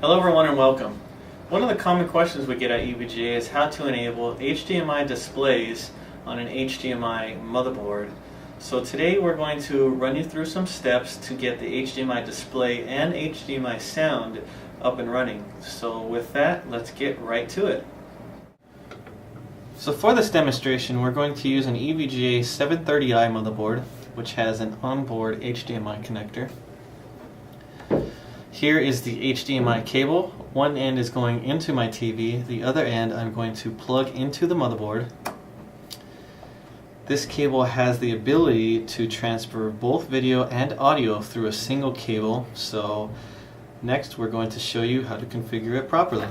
Hello everyone and welcome. One of the common questions we get at EVGA is how to enable HDMI displays on an HDMI motherboard. So today we're going to run you through some steps to get the HDMI display and HDMI sound up and running. So with that, let's get right to it. So for this demonstration, we're going to use an EVGA 730i motherboard, which has an onboard HDMI connector. Here is the HDMI cable. One end is going into my TV, the other end I'm going to plug into the motherboard. This cable has the ability to transfer both video and audio through a single cable, so next we're going to show you how to configure it properly.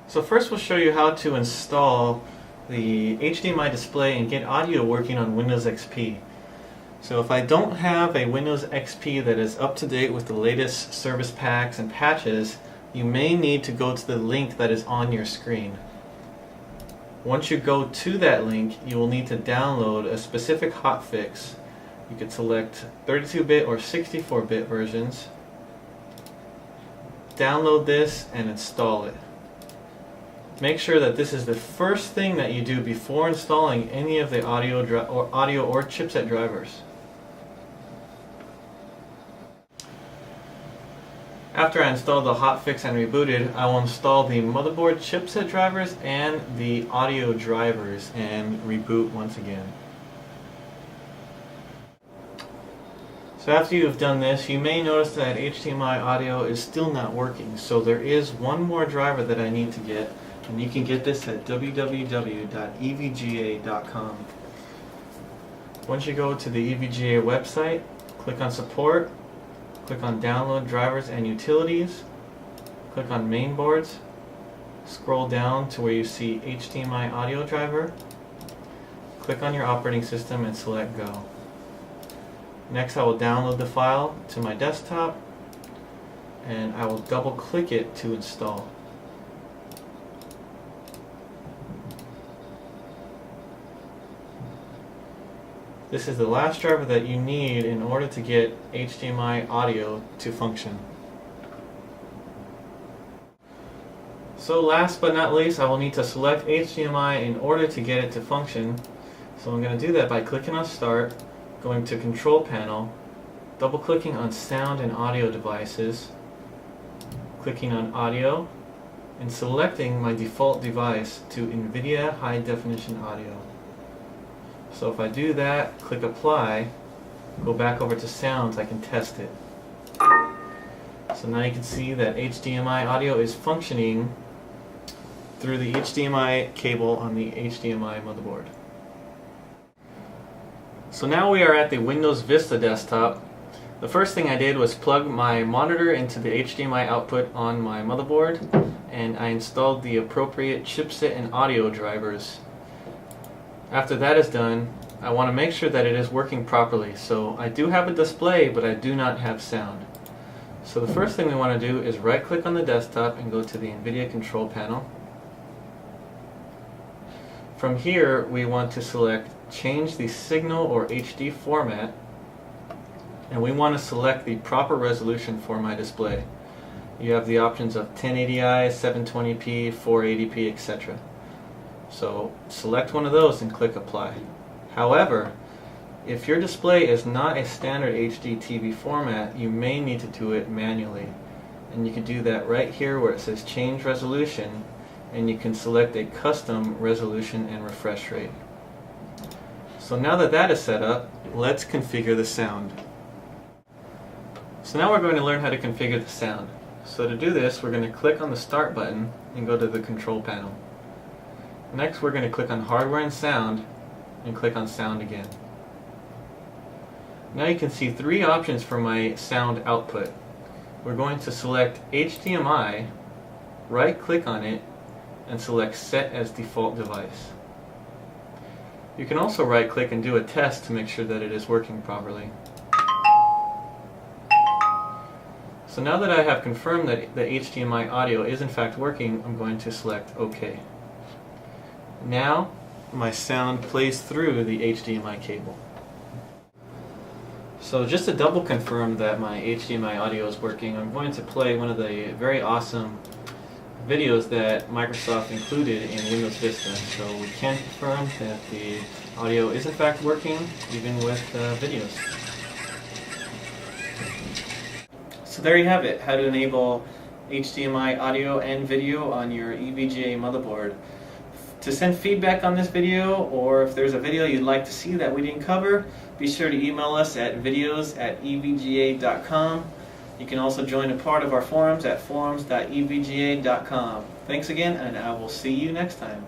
So first we'll show you how to install the HDMI display and get audio working on Windows XP. So if I don't have a Windows XP that is up to date with the latest service packs and patches, you may need to go to the link that is on your screen. Once you go to that link, you will need to download a specific hotfix. You could select 32-bit or 64-bit versions. Download this and install it. Make sure that this is the first thing that you do before installing any of the audio or chipset drivers. After I install the hotfix and rebooted, I will install the motherboard chipset drivers and the audio drivers and reboot once again. So after you have done this, you may notice that HDMI audio is still not working. So there is one more driver that I need to get, and you can get this at www.evga.com. Once you go to the EVGA website, click on Support, click on Download Drivers and Utilities, click on Mainboards, scroll down to where you see HDMI audio driver, click on your operating system and select Go. Next I will download the file to my desktop and I will double click it to install. This is the last driver that you need in order to get HDMI audio to function. So last but not least, I will need to select HDMI in order to get it to function. So I'm going to do that by clicking on Start, going to Control Panel, double clicking on Sound and Audio Devices, clicking on Audio, and selecting my default device to NVIDIA High Definition Audio. So if I do that, click Apply, go back over to Sounds, I can test it. So now you can see that HDMI audio is functioning through the HDMI cable on the HDMI motherboard. So now we are at the Windows Vista desktop. The first thing I did was plug my monitor into the HDMI output on my motherboard, and I installed the appropriate chipset and audio drivers. After that is done, I want to make sure that it is working properly. So I do have a display, but I do not have sound. So the first thing we want to do is right click on the desktop and go to the NVIDIA control panel. From here we want to select change the signal or HD format, and we want to select the proper resolution for my display. You have the options of 1080i, 720p, 480p, etc. So select one of those and click Apply. However, if your display is not a standard HD TV format, you may need to do it manually. And you can do that right here where it says Change Resolution, and you can select a custom resolution and refresh rate. So now that that is set up, let's configure the sound. So now we're going to learn how to configure the sound. So to do this, we're going to click on the Start button and go to the Control panel. Next we're going to click on Hardware and Sound and click on Sound again. Now you can see three options for my sound output. We're going to select HDMI, right click on it, and select Set as Default Device. You can also right click and do a test to make sure that it is working properly. So now that I have confirmed that the HDMI audio is in fact working, I'm going to select OK. Now my sound plays through the HDMI cable. So just to double confirm that my HDMI audio is working, I'm going to play one of the very awesome videos that Microsoft included in Windows Vista. So we can confirm that the audio is in fact working even with videos. So there you have it, how to enable HDMI audio and video on your EVGA motherboard. To send feedback on this video, or if there's a video you'd like to see that we didn't cover, be sure to email us at videos@evga.com. You can also join a part of our forums at forums.evga.com. Thanks again, and I will see you next time.